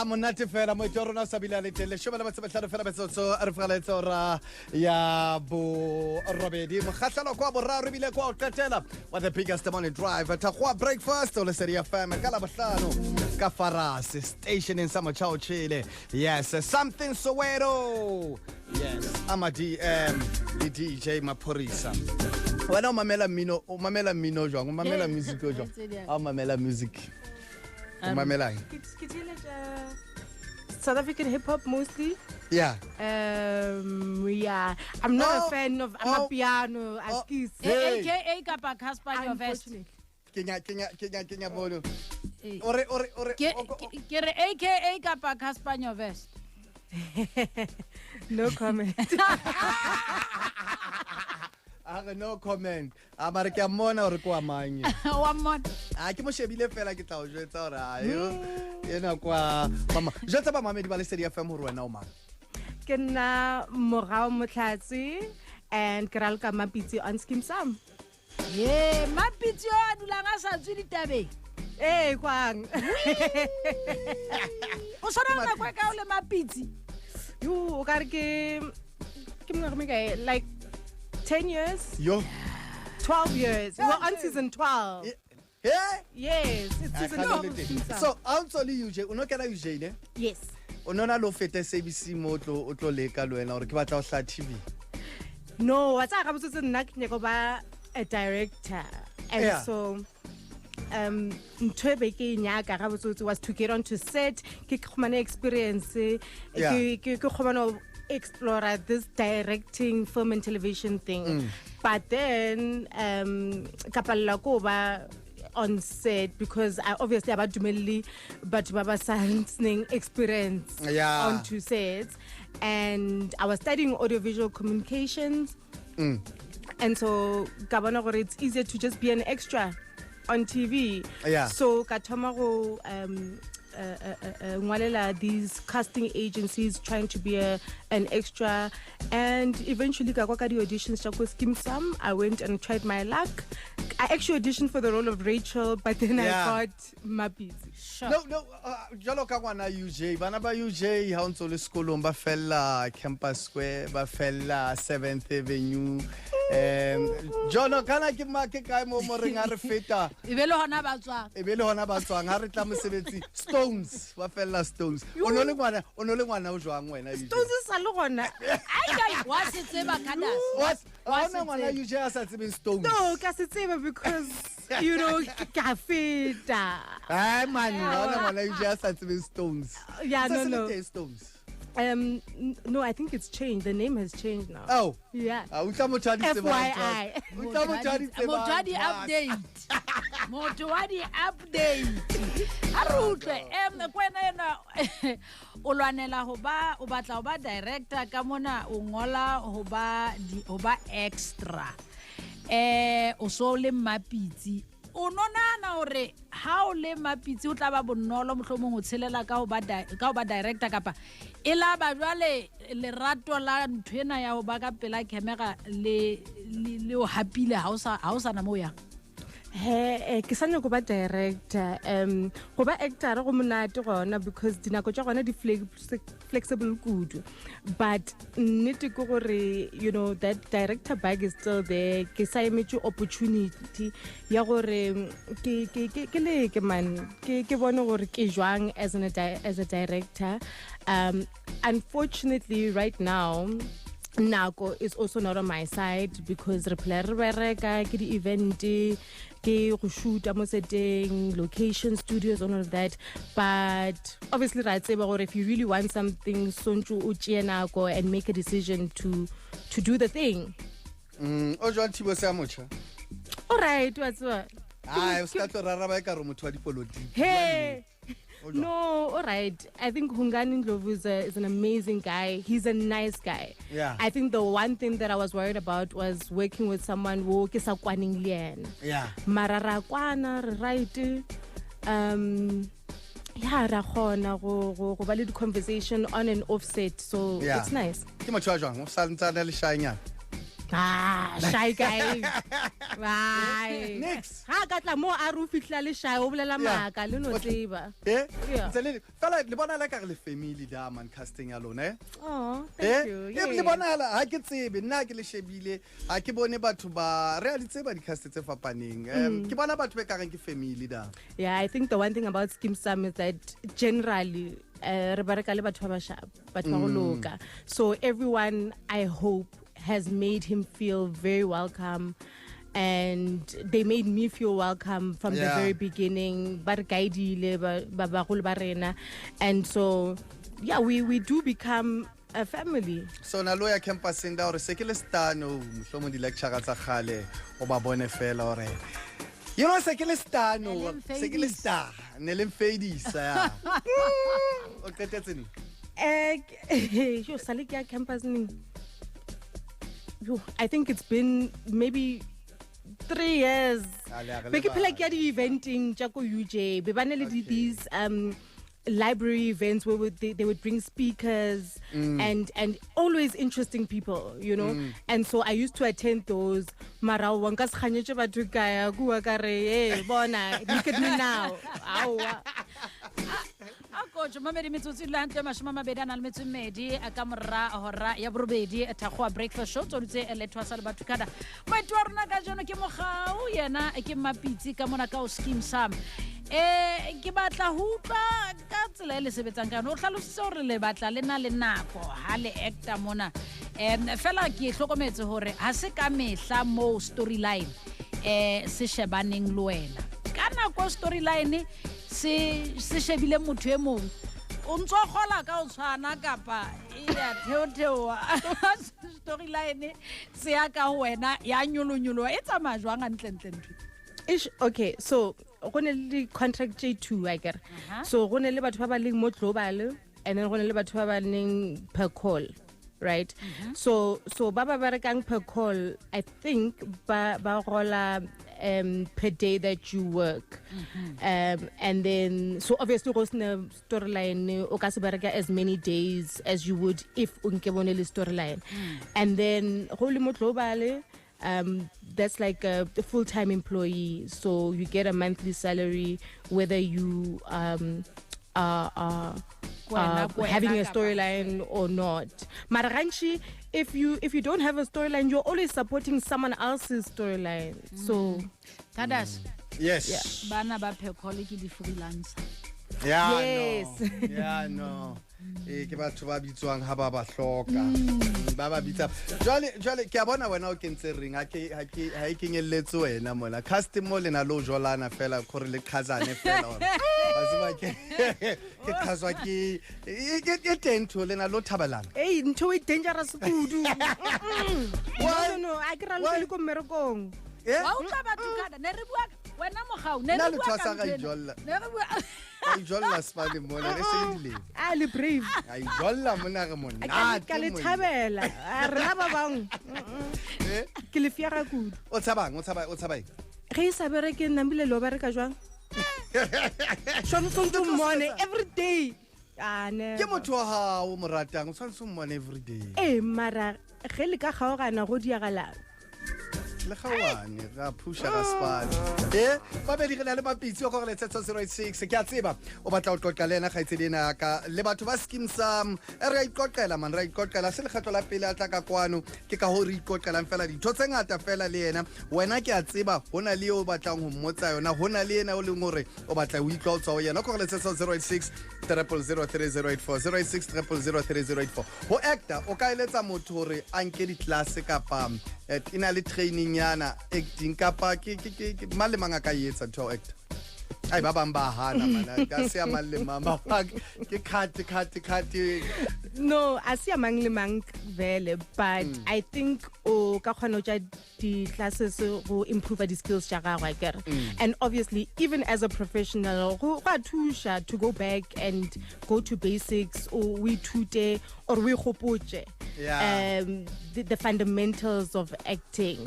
monate fela mo rona sabila le tele shoba la batsebetlhano fela betso re fela tsora ya bo robedi mokgahlalo kwa boraro bile kwa qetela what the biggest morning drive Thakgoha breakfast o le seria FM ka la bohlano ka Farase station in Sama Chao Chile. Yes, something Soweto. Yes, Amadi the DJ Maporisa. Wena o mamela mino jwang, o mamela music jwang. O mamela music. Mamela. South African hip hop mostly. Yeah. Yeah. I'm not a fan of Amapiano, Askis. AKA Kapa Kaspa your vest. Kenya bono. Ore. Kere AKA Kapa Kaspa your vest. No comment. No comment. Amare ke mona ore kwa manye. One more. Ke mo shebile fela ke tla o jwetsa ore ayo. Yena kwa mama. Jwetsa ba mamedi ba le seria FM ho rena o mang. Ke nna Mogau Motlhatswi and Kralka Mapitsi on Skeem Saam. Yeah, Mapitsi o dula nga sa tswi ditabeng. Kwang. O sona na kwa ka o le Mapitsi. You o ka re ke like 10 years? Yo. 12 years. We're on season 12. Yeah? Yes, it's season 12. So, actually you je, uno kana you ne? Yes. Uno na lo fete CBC mo o tlo leka lo wena gore ke batla o hla TV. No, what's ga botse nna ke go ba a director. And so ntwe ke nyaka ga botse was to get onto set, ke khomane experience, ke khomana explore this directing film and television thing. But then kapalla ko ba on set because I obviously about dumelli but baba science experience onto sets, and I was studying audiovisual communications, and so kabana gore it's easier to just be an extra on TV. So ka thoma go these casting agencies trying to be an extra, and eventually I got the auditions for Skeem Saam. I went and tried my luck. I actually auditioned for the role of Rachel, but then I got Mapitsi. No, jalo ka ngwana UJ bana ba UJ ha ntse le sekolong ba fella Campus Square, ba fella 7th Avenue. Jono kana ke kae mo reng a re feta e be le hona ba tswang ha re tla mosebetsi Stones ba fella Stones. O no le ngwana o jwang wena UJ? Stones sa le gona ai wa se tseba kana what ngwana UJ a sa tsebe Stones? No, ka se tseba because you know ka feta. Ai man ngwana UJ a sa tsebe Stones. Yeah, no. Stones. No, I think it's changed. The name has changed now. Oh. Yeah. FYI. Motlhatswi update. Motlhatswi update. Arutle kwena o lwanela ho ba o batla ho ba director ka mona o ngola ho ba extra. O so le Mapitsi. O nonana hore ha o le Mapitsi o tla ba bonolo mohlomong o tshelela ka ho ba director kapa ela ba jwale lerato la nthwena ya ho ba ka pela camera le o hapile ha o sa na mo ya ke sanya go ba director go ba actor go monate gona because dinako tša gona di flexible kudu, but nnete ke gore you know that director bag is still there. Ke sa emetse opportunity ya gore ke leke man ke bone gore ke jwang as a director. Unfortunately right now Nako is also not on my side because re bereka ke di event ke go shoot mo setting, location, studios, all of that. But obviously right say if you really want something sontju o tšee nako and make a decision to do the thing. O jwa thibo sa motšha. All right, what's what? O ska tlo raraba ka re motho wa dipolotiki. Hey. No, all right. I think Hungani Ndlovu is an amazing guy. He's a nice guy. Yeah. I think the one thing that I was worried about was working with someone who ke sa kwaning lien. Yeah. Marara kwana right. Yeah, ra khona go ba le conversation on and offset. So it's nice. Ke motho wa jwang o sa ntsana le shanyana. Shy guy. Bye. Next. Ha ka tla mo a re o fihla le shy o bolela maka le no tseba. Yeah. Yeah. Fela le bona la ka le family da man casting ya lona Oh, thank you. Yeah. Le bona la ha ke tsebe nna ke le shebile ha ke bone batho ba re a di tseba di cast tse fapaneng ke bona batho be ka reng ke family da. Yeah, I think the one thing about Skeem Saam is that generally re bareka le batho ba basha batho ba go loka. So everyone, I hope, has made him feel very welcome, and they made me feel welcome from the very beginning. And so yeah, we do become a family. So na lo ya campusing da hore se ke le stano mohlomong di lecture tsa khale o ba bone fela hore you know se ke le stano se ke le star ne le fadisa ya o qetetse ni yo sale ke campus ning. I think it's been maybe 3 years. But like the eventing Jaco UJ, these library events where they would bring speakers and always interesting people, you know. And so I used to attend those. Mara wankas khanyetse batho kaya bua ka re eh bona look at me now. Coach Mamedi metsotsi lantle mashoma mabedi na le metsomedi ka morra hora ya borobedi Thakgoha breakfast show tsoditse le Twasa le Ba2Cada maitwa rona ka jeno ke Mogau yena ke Mapitsi ka mona ka o Skeem Saam ke batla ho utlwa ka tsela le sebetsang ka no hlalositse hore le batla le na le nako ha le actor mona fela ke hlokometse hore ha se ka mehla mo storyline se shebaneng le wena kana ko storyline se shebile motho e mong o ntso gola ka o tshwana kapa ya theothewa storyline se ya ka wena ya nyolonyolo e tsamaya jwang ntlentle okay, so go ne le contract J2 I get. So go ne le batho ba ba leng mo global and then go ne le batho ba ba leng per call, right? So ba berekang per call, I think ba gola per day that you work. And then so obviously go sna storyline o ka se bereka as many days as you would if unke bone le storyline. And then go le mo global that's like a full-time employee, so you get a monthly salary whether you are having a storyline or not. Maraganchi, if you don't have a storyline, you're always supporting someone else's storyline. So Tadas, yes, bana ba phekole ke di freelancer. Yeah, yes. No. Yeah, no. Ke batho ba bitswang ha ba ba hloka ba ba bitsa jwale ke a bona wena o kentse ring ha e kenyelletse wena mona custom mo lena lo jolana fela gore le khazane fela hore ba se ba ke khazwa ke tento lena lo thabalana ntho e dangerous kudu. No I kra le ko merekong wa utla Ba2Cada ne re bua wena Mogau ne re bua ka ne re bua ai jolla spane mona re se le dile le brave ai jolla mona re mona ka le thabela rena ba bang ke le fiara kudu o tshabang ge sa bereke nambile lo bereka jwang shon to money every day ne ke motho wa hao mo ratang o tshwantse mo every day mara ge le ka kgaogana go diagala le gawane ga pusha ga spane ba be di gena le Mapitsi o go le 06 ke a tseba o batla o tlotla le ena ga itse dina ka le batho ba Skeem Saam re itlotlela man re itlotlela se le kgetlo la pele a tla ka kwano ke ka ho re itlotlelang fela di thotse ngata fela le yena wena ke a tseba hona le o batlang ho mmotsa yona hona le yena o leng hore o batla o itlotsa o yena go le 06 003084 06 003084 ho actor o ka eletsa motho hore a nke di class kapa ina le training yana acting kapa ke male manga ka yetsa to act ai ba bang ba hana mana ka se ya male mama ke cut no asi ya mang le mang vele but I think o ka khona ja di classes go improve the skills ja ga get and obviously even as a professional go thusha to go back and go to basics or we tute or we khopotse the fundamentals of acting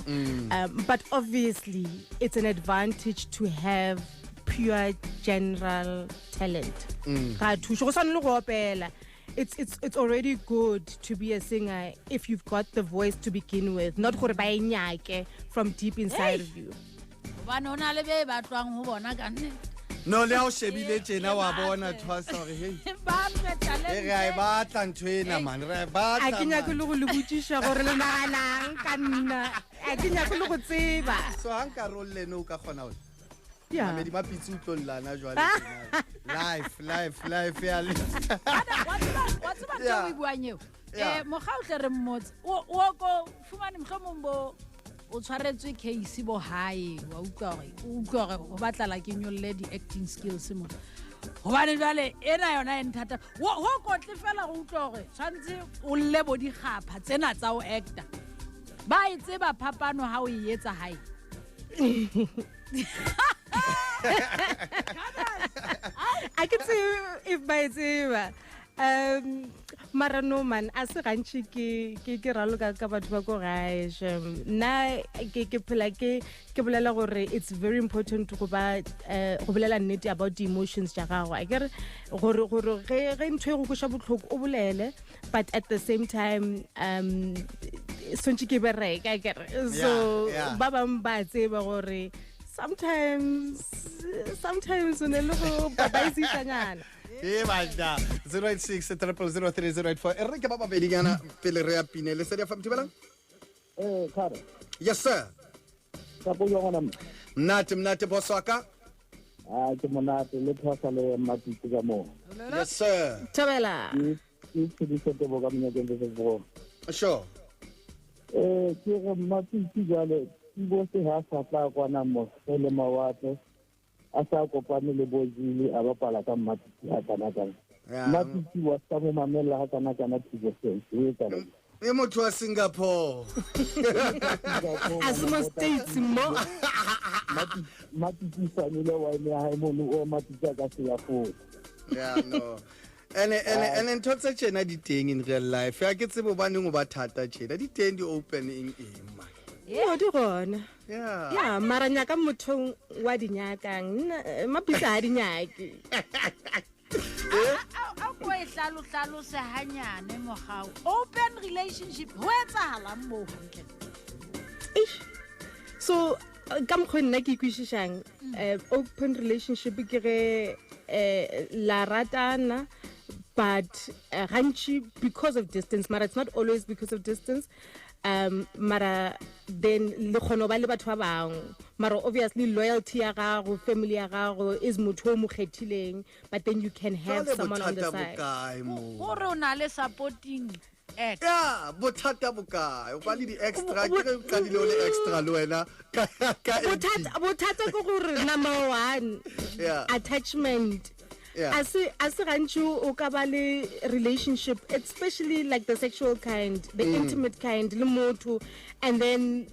but obviously it's an advantage to have pure general talent ga thusha go sana le go opela it's already good to be a singer if you've got the voice to begin with, not gore ba e nyake from deep inside of you. Ba nona le be ba tlwang ho bona ka nne. No le o shebile tjena wa bona Twasa hore hey. Ba talent. Re a e batla ntho ena man, re a e batla. A ke nyaka le go le botsisha gore le naganang ka nna. A ke nyaka le go tseba. So ha nka rolle no ka khona hore. Yeah. Medi Mapitsi utlolana jwale live ya le. What's about Joey Buanyo? Mogau tle re mmotse. O go fumane mhlomombo o tshwaretswe case bo hae wa utlwa gore o batla la ke nyolle di acting skills mo. Hobane jwale ena yona e nthata. Ho kotle fela go utlwa gore tshwantse o lebo di gapha tsena tsa o actor. Ba itse ba phapano ha o etsa hae. I can see if by tseba mara no man a se gantši ke raloka ka batho ba ko gae nna ke phela ke bolela gore it's very important go bolela nnete about the emotions tša gago a kere gore ge ntho e go kweša botlhoko o bolele but at the same time sontše ke bereka kere so ba bang ba tseba gore sometimes o ne le go babaisisanyana. E banda 086-300-3084 re ke ba babedi yana pele re ya pine le se dia famthi bala Khara. Yes sir. Ka bo yo gona Mnate boss wa ka. ke monate le Twasa le Mapitsi ka mo. Yes sir. Thabela. Ke se bo ka mnya ke le bo. Sure. Ke re Mapitsi jale bo se ha sa tla kwana mo le mawatle. Asa kopane le bojili a bapala ka Mapitsi a kana. Mapitsi wa sa mo mamela ha kana thibo se e tsala. E motho wa Singapore. Asimo states mo. Mapitsi sa le wa ile ha mo o Mapitsi ka se ya fo. Yeah no. And ntotse tjena di teng in real life. Ya ke tsebo baneng o ba thata tjena di teng di opening in man. Yeah, di gona. Yeah. Yeah, mara nyaka motho wa dinyakang Mapitsi ha dinyaki. A go e hlalo se hanyane Mogau. Open relationship ho etsahala mo hantle. So ka mokgwa nna ke ikwishisang open relationship ke ge la ratana but gantši because of distance mara it's not always because of distance mara then le kgona ba le batho ba bangwe mara obviously loyalty ya gago family ya gago is motho o mo kgethileng but then you can have someone on the side gore o na le supporting act yeah bothata bokae o ba le di extra ke re ka dilo le extra le wena ka bothata ke gore number 1 attachment. Yeah. As gantši o ka ba le relationship especially like the sexual kind the intimate kind le motho and then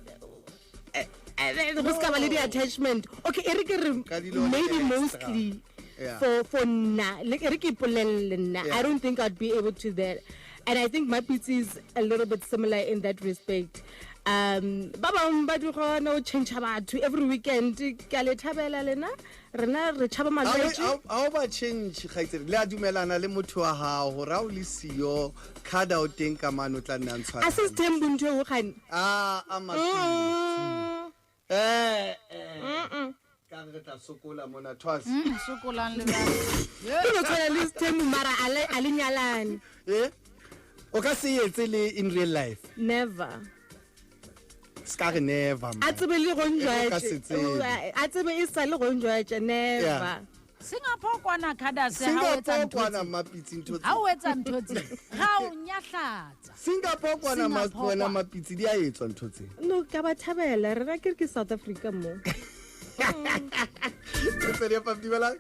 go ska ba le di attachment okay maybe mostly for nna like re ke ipolelle nna I don't think I'd be able to that and I think Mapitsi is a little bit similar in that respect. Ba bang ba di gona o change batho every weekend ka le thabela lena rena re tshaba malwetse how ba change gaitsere le a dumelana le motho wa hao gore a o le siyo khada o teng ka mano tla nna ntshwara a system bunto o gane ka re tla sokola mona Twasa sokolang le ba ke no tsela le system mara a le nyalane o ka se etse le in real life never Skare never man. A tsebe le go njwaje. A tsebe e sa le go njwaje never. Singapore kwana Khada se ha o etsa ntho kwana Mapitsi ntho ha o etsa ntho tse ga o nyahlatsa Singapore kwana Mapitsi di a etswa ntho tse no ka ba thabela re ra ke South Africa mo se re pa dibela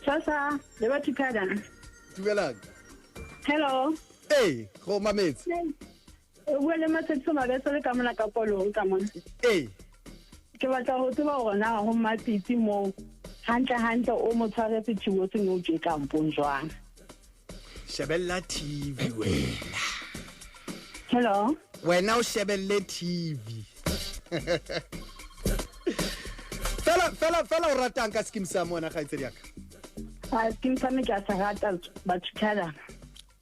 Twasa le Ba2Cada dibela hello hey go mametse Wele matsetso mabeso le ka mona ka polo ka mona ke batla go tseba gore na go Mapitsi mo hantle o mo tshwaretse thibo se no je ka mpong jwang shebella TV wena hello wena o shebelle TV fela o ratang ka Skeem Saam mona ga itse diaka Skeem Saam ke a sa rata Ba2Cada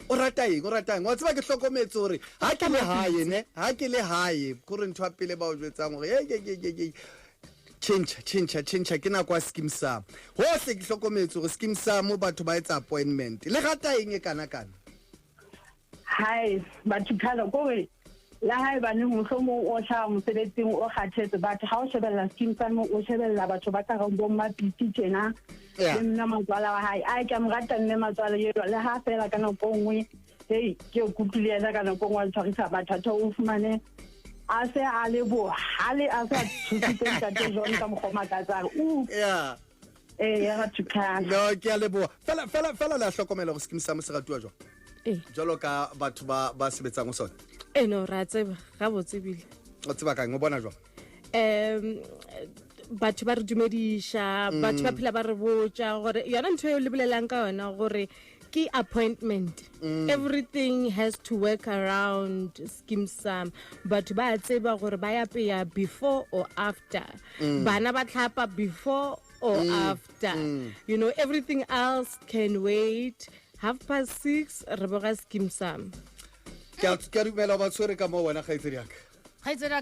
o ratang wa tseba ke hlokometse hore ha ke le hae kore ntho ya pele ba o jwetsang hore change ke na kwa Skeem Saam ho se ke hlokometse hore Skeem Saam batho ba etsa appointment le rata eng e kana hai Ba2Cada gore la hae ba ne mohlomong o tla mosebetsing o kgathetse batho ha o shebella Skeem Saam o shebella batho ba ka go Mapitsi tjena le nna matswala wa hae a ke mo rata nne matswala yelo le ha fela kana pongwe hey ke o kutlile kana pongwe wa tshwarisa batho o fumane a se a le bo hale a sa thusitse ka tjona ka mogoma ka tsara ya Ba2Cada no ke a leboha fela la hlokomela go Skeem Saam se ratuwa jwa jalo ka batho ba sebetsang o sona no ra tseba ga botsebile o tseba kang o bona jwa batho ba re dumedisha batho ba phela ba re botsa gore yona ntho e le bolelang ka yona gore ke appointment everything has to work around Skeem Saam batho ba tseba gore ba ya peya before or after bana ba tlhapa before or after you know everything else can wait 6:30 re boga Skeem Saam ke dumela ba tshwere ka mo wena kgaitsedi yaka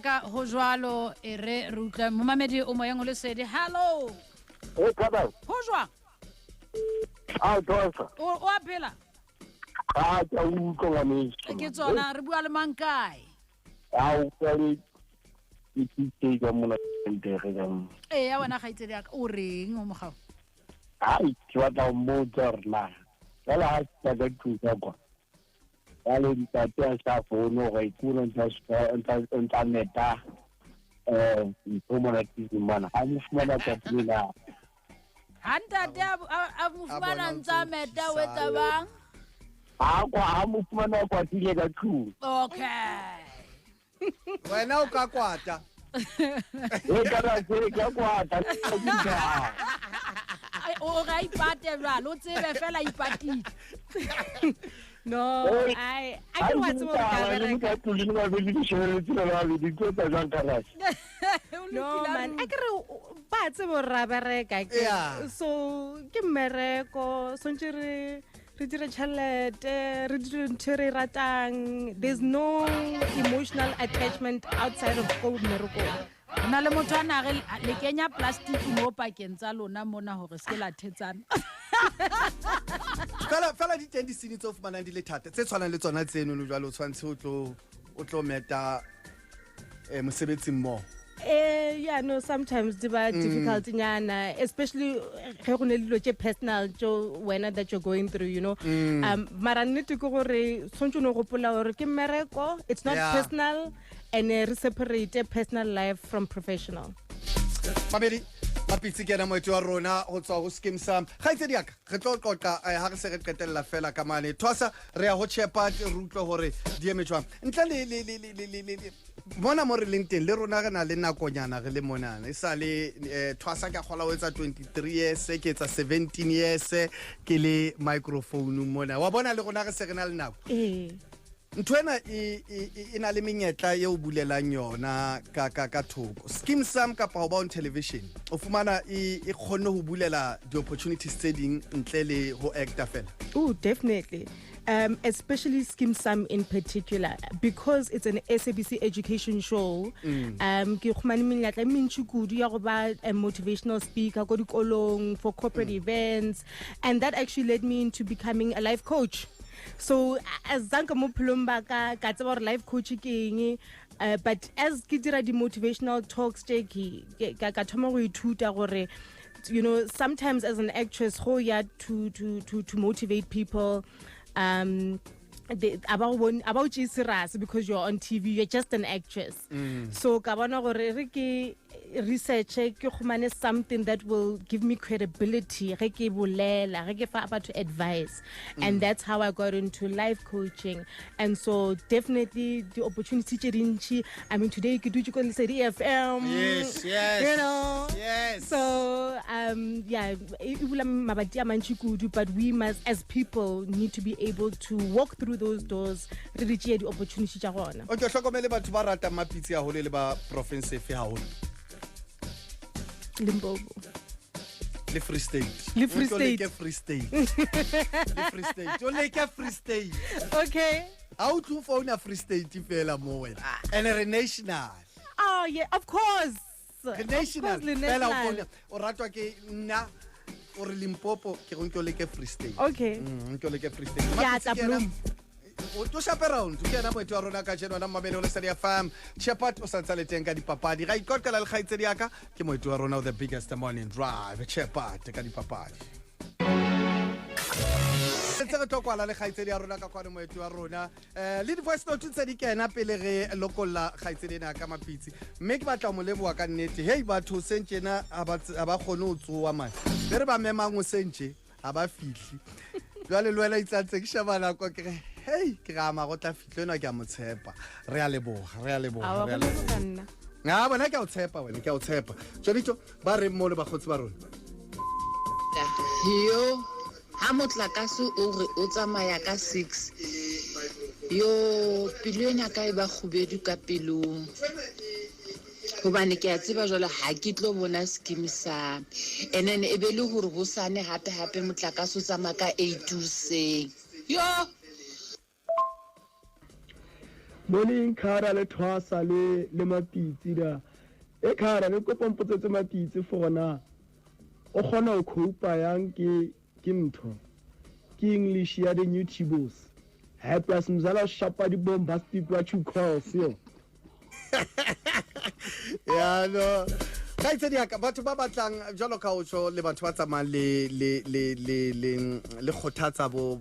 ka ho jwalo e re utlwa momamedi o moyeng o le sedi hello Kada ho jwa Twasa o a phela ke utlwa ke tsona re bua le mang kae o kare ke ka mona ntere ka ya wena kgaitsedi yaka o reng o mogao ke batla mo tsarna la ha ka thusa kwa ale ntate a sa fono ga ikuna nta meta mona tizimana ha mo fumana ka tsela ntate a mo fumana ntsa meta o etsa bang ha mo fumana kwa tile ka thu okay wena o ka kwata kana se ka kwata o ga ipate jalo o tsebe fela ipatile no I can watch more no man I can ba tsebo ra bereka ke so ke mmereko so ntse re dire chalete re dire ntse re ratang there's no emotional attachment outside of go mmereko na le motho ana le kenya plastic mo pakeng tsa lona mona hore se la thetsana fela di teng di sini tse o fumanang di le thata tse tshwanang le tsona tseno no jwalo o tshwantse o tlo meta mosebetsing mo yeah no sometimes they are difficult nyana especially ge go ne le tse personal jo wena that you're going through you know mara nnete ke gore sontse no gopola gore ke mmereko it's not personal and re separate personal life from professional Mapitsi Mapitsi ke na moetlo wa rona go tswa go Skeem Saam ga itse diaka re tlo qoqa ha re se re qetella fela ka mane Twasa re ya go chepa re utlwe gore di emetswang ntle le mona mo re leng teng le rona re na le nakonyana re le monana e sa le Twasa ka gola o etsa 23 years ke etsa 17 years ke le microphone mona wa bona le rona re se re na le nako ntwena e na le menyetla ye o bulelang yona ka thoko Skeem Saam ka pa ba on television o fumana e khonne ho bulela the opportunities tse ding ntle le ho actor fela definitely especially Skeem Saam in particular because it's an SABC education show ke khumane menyetla mentsi kudu ya go ba a motivational speaker go dikolong for corporate events and that actually led me into becoming a life coach. So as zanka mo phlomba ka tseba life coaching ke but as ke dira di motivational talks ka thoma go ithuta gore you know sometimes as an actress go ya to motivate people about Jesus because you're on TV you're just an actress so ka bona gore re ke research ke khumane something that will give me credibility ge ke bolela ge ke fa about advice and that's how I got into life coaching and so definitely the opportunity tshedinchi I mean today ke dutse go le Sedi FM yes you know yes so yeah e bula mabati a mantsi kudu but we must as people need to be able to walk through those doors re di tshedi opportunity tsa gona okay hlokomele batho ba rata Mapitsi a hole le ba province fe ha hole Limpopo le Free State Le Free State. le Free State le Free State o leke Free State Okay. a o tlo phone Free State fela mo wena and re national Oh yeah, of course. re national Of course, le fela o national. phone o ratwa ke nna o re Limpopo ke go nke o leke Free State Okay. nke o leke Free State Yeah, tla bloom. o to shop around ke yena moetlo wa rona ka jeno na mabele o le Study FM Chepat o santsa le teng ka dipapadi ga ikotkela le kgaitsedi yaka ke moetlo wa rona the biggest morning drive Chepat ka dipapadi se re tokwala le kgaitsedi ya rona ka kwane moetlo wa rona le di voice note tse di kena pele re lokolla kgaitsedi ena ka Mapitsi mme ke batla mo leboa ka nnete hey batho sentjena a ba kgone o tsoa man be re ba memang o sentje a ba fihli jwale le wena itlatse ke shabana ko ke re hey ke ga ma go tla fitlhe no ke a motshepa re a leboga Awa, re a go leboga nna. nga bona ke a o tshepa wena ke a o tshepa jodito ba re mo le bagotsi ba rona yo ha motlakase o re o tsamaya ka 6 yo pelo ena ka e ba khubedu ka pelong gobane ke a tseba jalo ha ke tlo bona Skeem Saam ene e be le gore go sane hape motlakase o tsamaya ka 8 to 6 yo morning khara le Twasa le Mapitsi da e khara le kopompotsetse Mapitsi for na o khona o copa yang ke ntho ke English ya the new tibos ha plus mzala shapa di bombastic what you call yo ya no ka itsedi ka batho ba batlang jalo ka o tsho le batho ba tsamang le khothatsa bo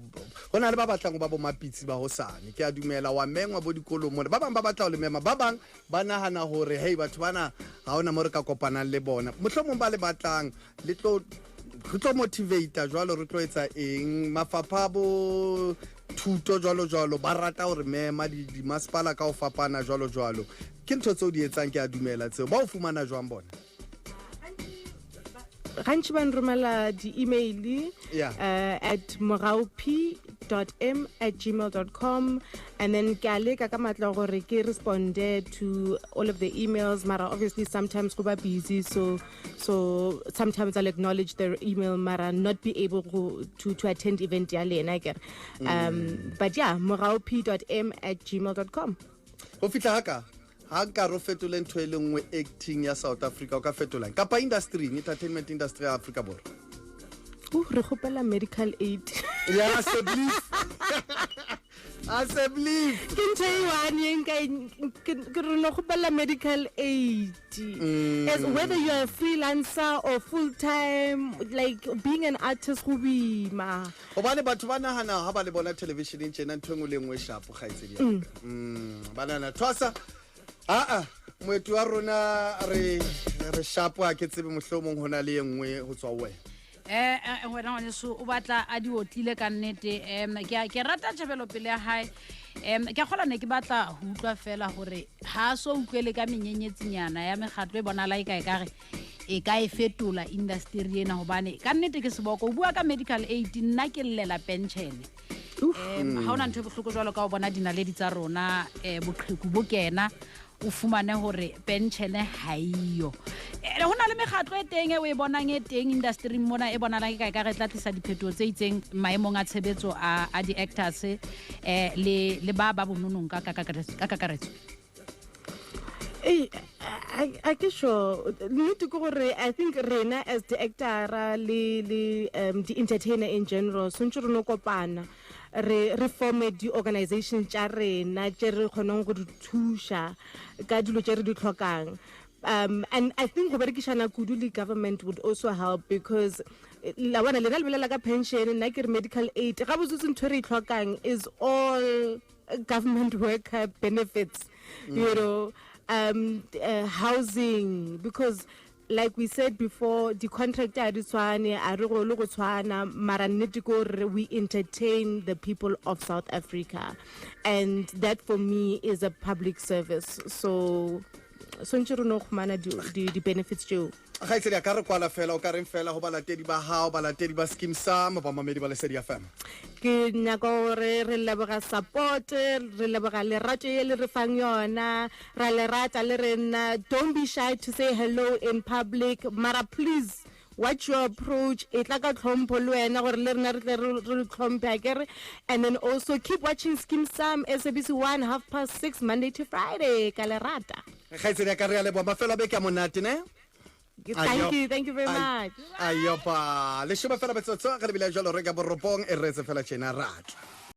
hona le ba batlang ba bo Mapitsi ba hosane ke a dumela wa mengwa bo dikolong mo ba bang ba batla o le mema ba bang ba nahana hore hey batho bana ha ona mo re ka kopanang le bona mohlomong ba le batlang le tlo motivate jwalo re tlo etsa eng mafapha bo thuto jwalo ba rata hore mema di masepala ka o fapana jwalo ke ntho tseo di etsang ke a dumela tseo ba o fumana jwang bona Gantši ba nromela di-email at mogaup.m@gmail.com and then ke a leka ka matla gore ke responde to all of the emails mara obviously sometimes go ba busy so sometimes I'll acknowledge their email mara not be able to attend event ya lena ke but yeah mogaup.m@gmail.com go fitla haka ha nka ro fetola ntho e lengwe acting ya South Africa o ka fetola kapa industry entertainment industry ya Africa borwa re gopela medical aid ya se believe ke ntho e one ke re no gopela medical aid as whether you are a freelancer or full time like being an artist go bima obane batho ba nahana ha ba le bona television e tshena ntho engwe le engwe sharp ga itsedi banana Twasa moetu wa rona re sharp a ke tsebe mohlomong hona le engwe ho tswa wena wena ngwane so o batla a di otlile ka nnete ke rata tshebelo pele ya hae ke gola ne ke batla ho utlwa fela hore ha so utlwele ka menyenyetsinyana ya megatlo e bona la e kare e ka e fetola industry ena hobane ka nnete ke seboko o bua ka medical aid nna ke llela pension ha ona ntho e bohloko jwalo ka o bona dinaledi tsa rona boqheku bo kena o fumane hore pension ha iyo hona le megatlo e teng e o e bonang e teng industry mona e bona la ka re tla tlisa diphetho tse itseng maemong a tshebetso a di actors le ba bononong ka kakaretso I get sure. Nnete ke gore I think rena as the actor le the entertainer in general sontse re no kopana re forme di organization tša rena tše re kgonang go di thusha ka dilo tše re di tlhokang and I think go berekishana kudu le government would also help because la bona le bolela ka pension nna ke re medical aid ga botsotsi ntho re tlhokang is all government worker benefits you know housing because like we said before the contract a re tshwane a re go le go tshwana mara nnete go we entertain the people of South Africa and that for me is a public service so ntse no khumana di benefits tšeo ga itsedi ka re kwala fela o ka reng fela go balatedi ba hao balatedi ba Skeem Saam ba mamedi ba le Study FM ke nyaka gore re leboga support re leboga lerato ye le re fang yona ra le rata le rena don't be shy to say hello in public mara please what's your approach e tla ka tlhompho le wena gore le rena re tle re tlhomphe akere. And then also keep watching Skeem Saam SABC 1 6:30 Monday to Friday ka le rata. Kgaitsedi ya ka re a leboa mafelo a beke a monate ne. Thank you very much. Ayopa le shoma fela metsotso ga re bile jalo re ka boropong e retse fela tjena ratla.